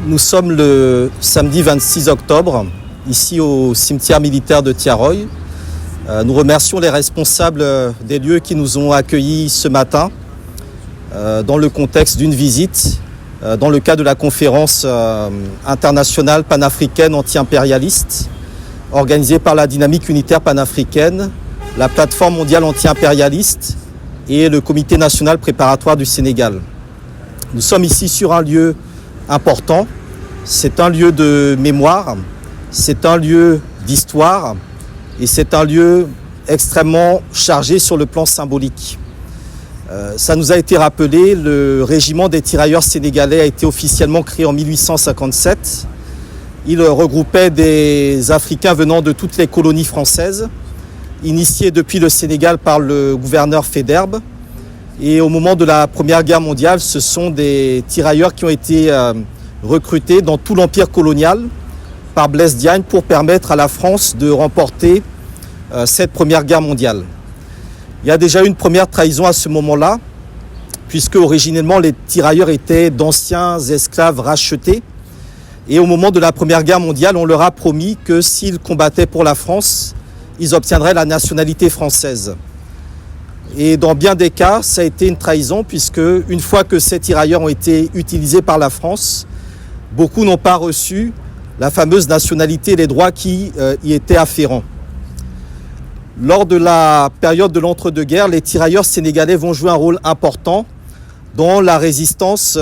Nous sommes le samedi 26 octobre, ici au cimetière militaire de Thiaroye. Nous remercions les responsables des lieux qui nous ont accueillis ce matin dans le contexte d'une visite dans le cadre de la conférence internationale panafricaine anti-impérialiste organisée par la Dynamique unitaire panafricaine, la plateforme mondiale anti-impérialiste et le comité national préparatoire du Sénégal. Nous sommes ici sur un lieu important, c'est un lieu de mémoire, c'est un lieu d'histoire et c'est un lieu extrêmement chargé sur le plan symbolique. Ça nous a été rappelé, le régiment des tirailleurs sénégalais a été officiellement créé en 1857. Il regroupait des Africains venant de toutes les colonies françaises, initiés depuis le Sénégal par le gouverneur Faidherbe. Et au moment de la Première Guerre mondiale, ce sont des tirailleurs qui ont été recrutés dans tout l'empire colonial par Blaise Diagne pour permettre à la France de remporter cette Première Guerre mondiale. Il y a déjà eu une première trahison à ce moment-là, puisque originellement les tirailleurs étaient d'anciens esclaves rachetés. Et au moment de la Première Guerre mondiale, on leur a promis que s'ils combattaient pour la France, ils obtiendraient la nationalité française. Et dans bien des cas, ça a été une trahison, puisque une fois que ces tirailleurs ont été utilisés par la France, beaucoup n'ont pas reçu la fameuse nationalité et les droits qui y étaient afférents. Lors de la période de l'entre-deux-guerres, les tirailleurs sénégalais vont jouer un rôle important dans la résistance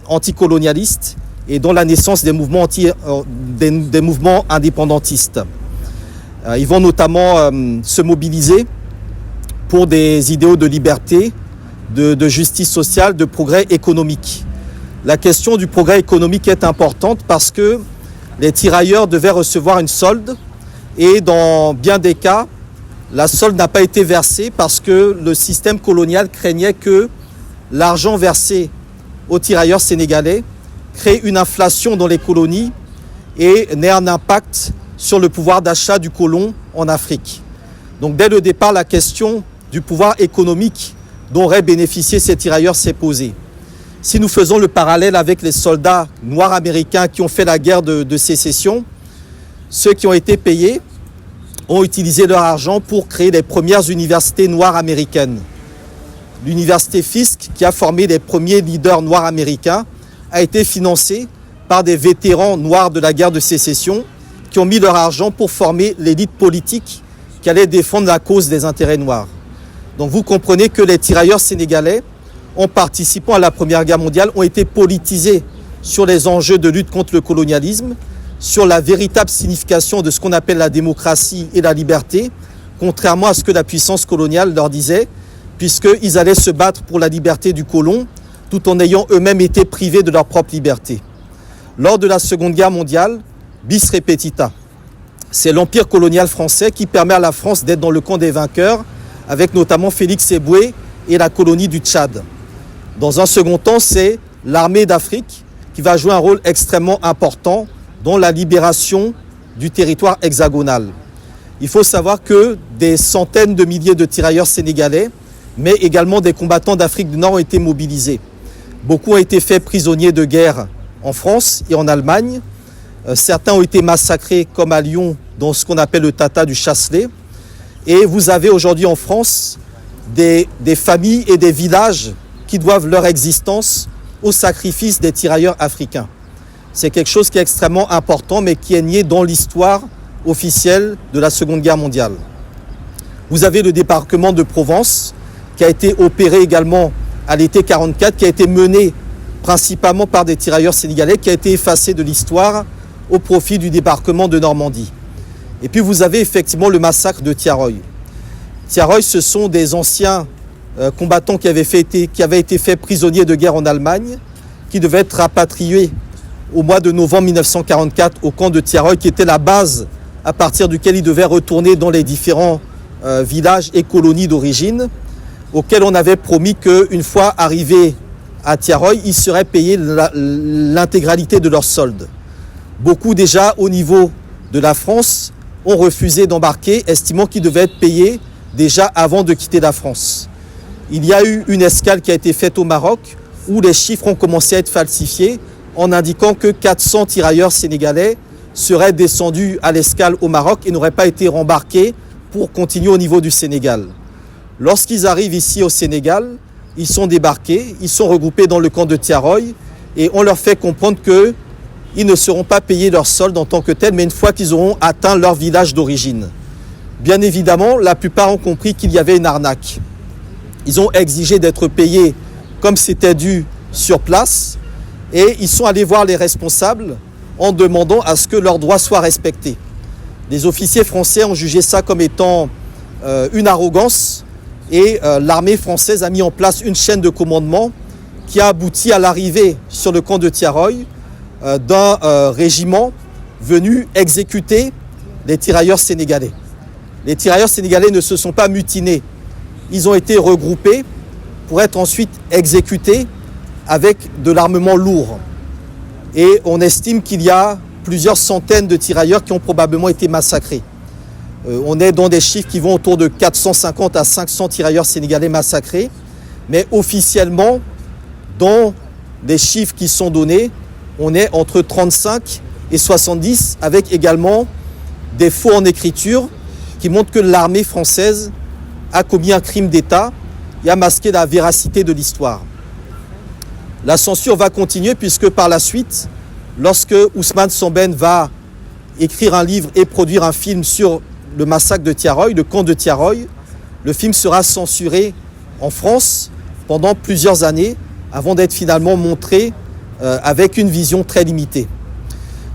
anticolonialiste et dans la naissance des mouvements, des mouvements indépendantistes. Ils vont notamment se mobiliser pour des idéaux de liberté, de justice sociale, de progrès économique. La question du progrès économique est importante parce que les tirailleurs devaient recevoir une solde et dans bien des cas, la solde n'a pas été versée parce que le système colonial craignait que l'argent versé aux tirailleurs sénégalais crée une inflation dans les colonies et n'ait un impact sur le pouvoir d'achat du colon en Afrique. Donc dès le départ, la question du pouvoir économique dont auraient bénéficié ces tirailleurs s'est posée. Si nous faisons le parallèle avec les soldats noirs américains qui ont fait la guerre de sécession, ceux qui ont été payés ont utilisé leur argent pour créer les premières universités noires américaines. L'université Fisk, qui a formé les premiers leaders noirs américains, a été financée par des vétérans noirs de la guerre de sécession qui ont mis leur argent pour former l'élite politique qui allait défendre la cause des intérêts noirs. Donc vous comprenez que les tirailleurs sénégalais, en participant à la Première Guerre mondiale, ont été politisés sur les enjeux de lutte contre le colonialisme, sur la véritable signification de ce qu'on appelle la démocratie et la liberté, contrairement à ce que la puissance coloniale leur disait, puisqu'ils allaient se battre pour la liberté du colon, tout en ayant eux-mêmes été privés de leur propre liberté. Lors de la Seconde Guerre mondiale, bis repetita. C'est l'empire colonial français qui permet à la France d'être dans le camp des vainqueurs, avec notamment Félix Éboué et la colonie du Tchad. Dans un second temps, c'est l'armée d'Afrique qui va jouer un rôle extrêmement important dans la libération du territoire hexagonal. Il faut savoir que des centaines de milliers de tirailleurs sénégalais, mais également des combattants d'Afrique du Nord ont été mobilisés. Beaucoup ont été faits prisonniers de guerre en France et en Allemagne. Certains ont été massacrés comme à Lyon dans ce qu'on appelle le Tata du Chasselet. Et vous avez aujourd'hui en France des familles et des villages qui doivent leur existence au sacrifice des tirailleurs africains. C'est quelque chose qui est extrêmement important, mais qui est nié dans l'histoire officielle de la Seconde Guerre mondiale. Vous avez le débarquement de Provence, qui a été opéré également à l'été 1944, qui a été mené principalement par des tirailleurs sénégalais, qui a été effacé de l'histoire au profit du débarquement de Normandie. Et puis vous avez effectivement le massacre de Thiaroye. Thiaroye, ce sont des anciens combattants qui avaient été faits prisonniers de guerre en Allemagne, qui devaient être rapatriés au mois de novembre 1944 au camp de Thiaroye, qui était la base à partir duquel ils devaient retourner dans les différents villages et colonies d'origine, auxquels on avait promis qu'une fois arrivés à Thiaroye, ils seraient payés l'intégralité de leur solde. Beaucoup déjà au niveau de la France ont refusé d'embarquer, estimant qu'ils devaient être payés déjà avant de quitter la France. Il y a eu une escale qui a été faite au Maroc où les chiffres ont commencé à être falsifiés en indiquant que 400 tirailleurs sénégalais seraient descendus à l'escale au Maroc et n'auraient pas été rembarqués pour continuer au niveau du Sénégal. Lorsqu'ils arrivent ici au Sénégal, ils sont débarqués, ils sont regroupés dans le camp de Thiaroye et on leur fait comprendre qu'ils ne seront pas payés leur solde en tant que tel, mais une fois qu'ils auront atteint leur village d'origine. Bien évidemment, la plupart ont compris qu'il y avait une arnaque. Ils ont exigé d'être payés comme c'était dû sur place et ils sont allés voir les responsables en demandant à ce que leurs droits soient respectés. Les officiers français ont jugé ça comme étant une arrogance et l'armée française a mis en place une chaîne de commandement qui a abouti à l'arrivée sur le camp de Thiaroye d'un régiment venu exécuter les tirailleurs sénégalais. Les tirailleurs sénégalais ne se sont pas mutinés. Ils ont été regroupés pour être ensuite exécutés avec de l'armement lourd. Et on estime qu'il y a plusieurs centaines de tirailleurs qui ont probablement été massacrés. On est dans des chiffres qui vont autour de 450 à 500 tirailleurs sénégalais massacrés. Mais officiellement, dans les chiffres qui sont donnés, on est entre 35 et 70, avec également des faux en écriture qui montrent que l'armée française a commis un crime d'État et a masqué la véracité de l'histoire. La censure va continuer puisque par la suite, lorsque Ousmane Sembène va écrire un livre et produire un film sur le massacre de Thiaroye, le camp de Thiaroye, le film sera censuré en France pendant plusieurs années avant d'être finalement montré avec une vision très limitée.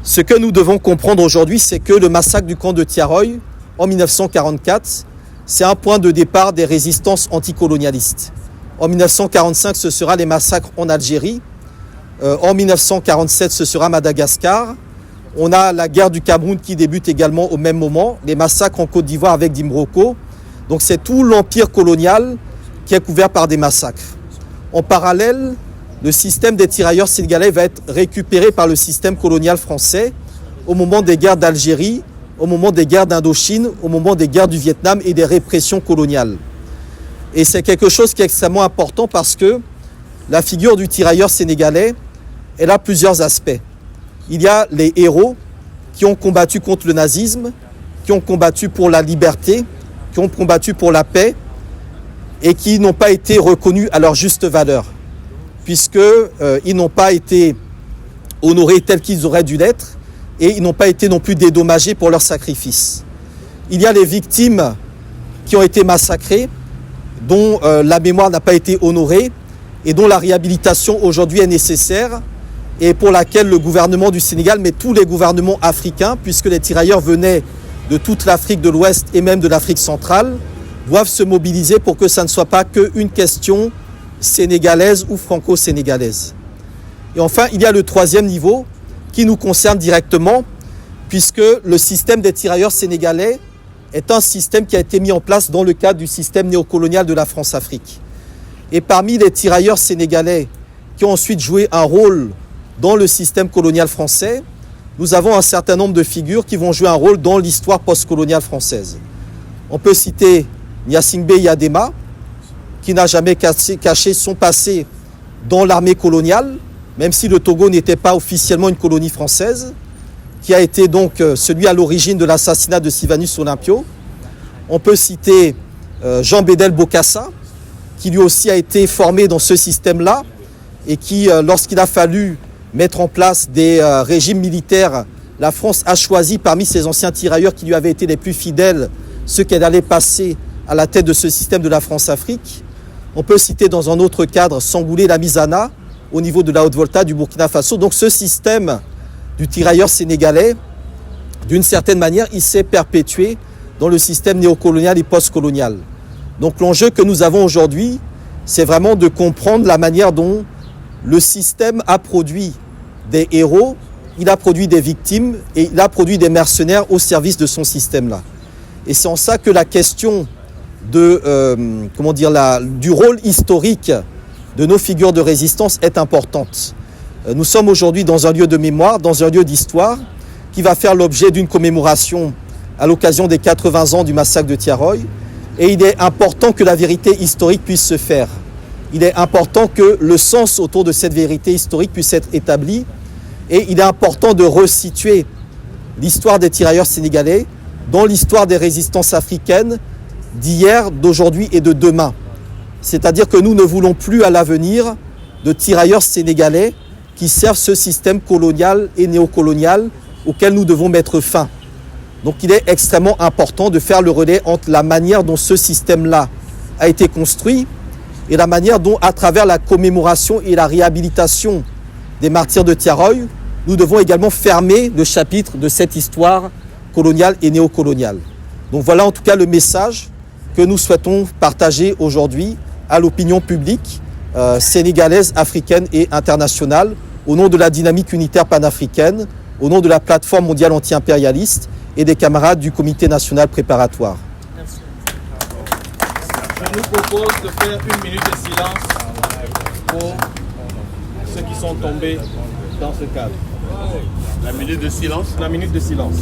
Ce que nous devons comprendre aujourd'hui, c'est que le massacre du camp de Thiaroye en 1944, c'est un point de départ des résistances anticolonialistes. En 1945, ce sera les massacres en Algérie. En 1947, ce sera Madagascar. On a la guerre du Cameroun qui débute également au même moment, les massacres en Côte d'Ivoire avec Dimbroko. Donc c'est tout l'empire colonial qui est couvert par des massacres. En parallèle, le système des tirailleurs sénégalais va être récupéré par le système colonial français au moment des guerres d'Algérie, au moment des guerres d'Indochine, au moment des guerres du Vietnam et des répressions coloniales. Et c'est quelque chose qui est extrêmement important parce que la figure du tirailleur sénégalais, elle a plusieurs aspects. Il y a les héros qui ont combattu contre le nazisme, qui ont combattu pour la liberté, qui ont combattu pour la paix et qui n'ont pas été reconnus à leur juste valeur, puisqu'ils n'ont pas été honorés tels qu'ils auraient dû l'être et ils n'ont pas été non plus dédommagés pour leur sacrifice. Il y a les victimes qui ont été massacrées, dont la mémoire n'a pas été honorée et dont la réhabilitation aujourd'hui est nécessaire et pour laquelle le gouvernement du Sénégal, mais tous les gouvernements africains, puisque les tirailleurs venaient de toute l'Afrique de l'Ouest et même de l'Afrique centrale, doivent se mobiliser pour que ça ne soit pas qu'une question sénégalaise ou franco-sénégalaise. Et enfin, il y a le troisième niveau qui nous concerne directement, puisque le système des tirailleurs sénégalais est un système qui a été mis en place dans le cadre du système néocolonial de la France-Afrique. Et parmi les tirailleurs sénégalais qui ont ensuite joué un rôle dans le système colonial français, nous avons un certain nombre de figures qui vont jouer un rôle dans l'histoire postcoloniale française. On peut citer Gnassingbé Eyadema, qui n'a jamais caché son passé dans l'armée coloniale, même si le Togo n'était pas officiellement une colonie française, qui a été donc celui à l'origine de l'assassinat de Sylvanus Olympio. On peut citer Jean Bédel Bokassa, qui lui aussi a été formé dans ce système-là et qui, lorsqu'il a fallu mettre en place des régimes militaires, la France a choisi parmi ses anciens tirailleurs qui lui avaient été les plus fidèles, ceux qui allaient passer à la tête de ce système de la France-Afrique. On peut citer dans un autre cadre Sangoulé Lamizana au niveau de la Haute-Volta du Burkina Faso. Donc ce système du tirailleur sénégalais, d'une certaine manière, il s'est perpétué dans le système néocolonial et postcolonial. Donc l'enjeu que nous avons aujourd'hui, c'est vraiment de comprendre la manière dont le système a produit des héros, il a produit des victimes et il a produit des mercenaires au service de son système-là. Et c'est en ça que la question de, du rôle historique de nos figures de résistance est importante. Nous sommes aujourd'hui dans un lieu de mémoire, dans un lieu d'histoire qui va faire l'objet d'une commémoration à l'occasion des 80 ans du massacre de Thiaroye. Et il est important que la vérité historique puisse se faire. Il est important que le sens autour de cette vérité historique puisse être établi. Et il est important de resituer l'histoire des tirailleurs sénégalais dans l'histoire des résistances africaines d'hier, d'aujourd'hui et de demain. C'est-à-dire que nous ne voulons plus à l'avenir de tirailleurs sénégalais qui servent ce système colonial et néocolonial auquel nous devons mettre fin. Donc il est extrêmement important de faire le relais entre la manière dont ce système-là a été construit et la manière dont, à travers la commémoration et la réhabilitation des martyrs de Thiaroye, nous devons également fermer le chapitre de cette histoire coloniale et néocoloniale. Donc voilà en tout cas le message que nous souhaitons partager aujourd'hui à l'opinion publique sénégalaise, africaine et internationale, au nom de la dynamique unitaire panafricaine, au nom de la plateforme mondiale anti-impérialiste et des camarades du comité national préparatoire. Merci. Je nous propose de faire une minute de silence pour ceux qui sont tombés dans ce cadre. La minute de silence. La minute de silence.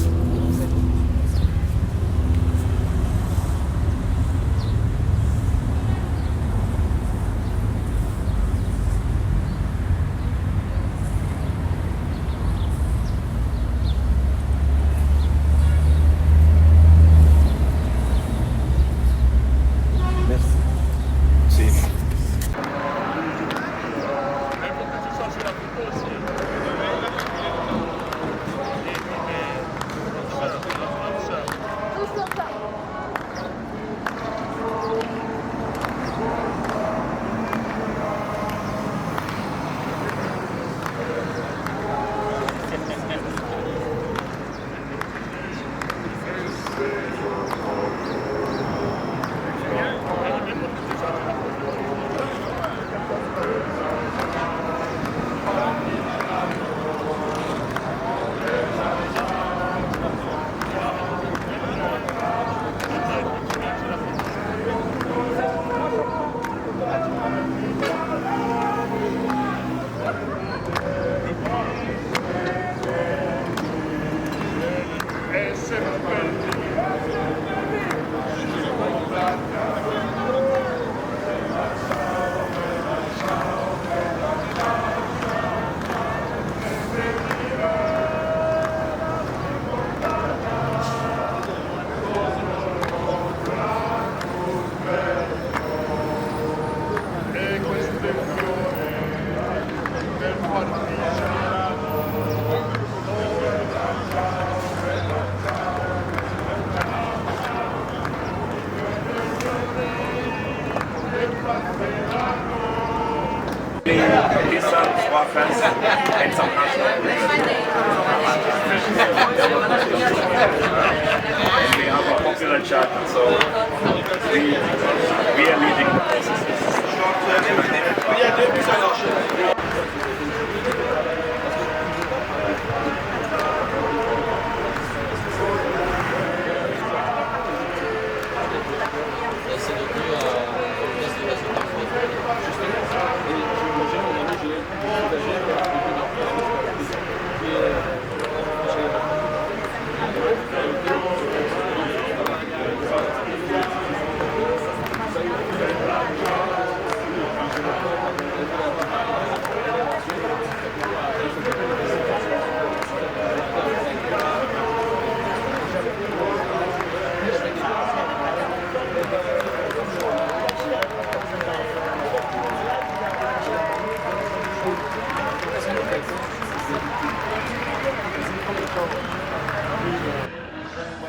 And some and we have a popular chat, so we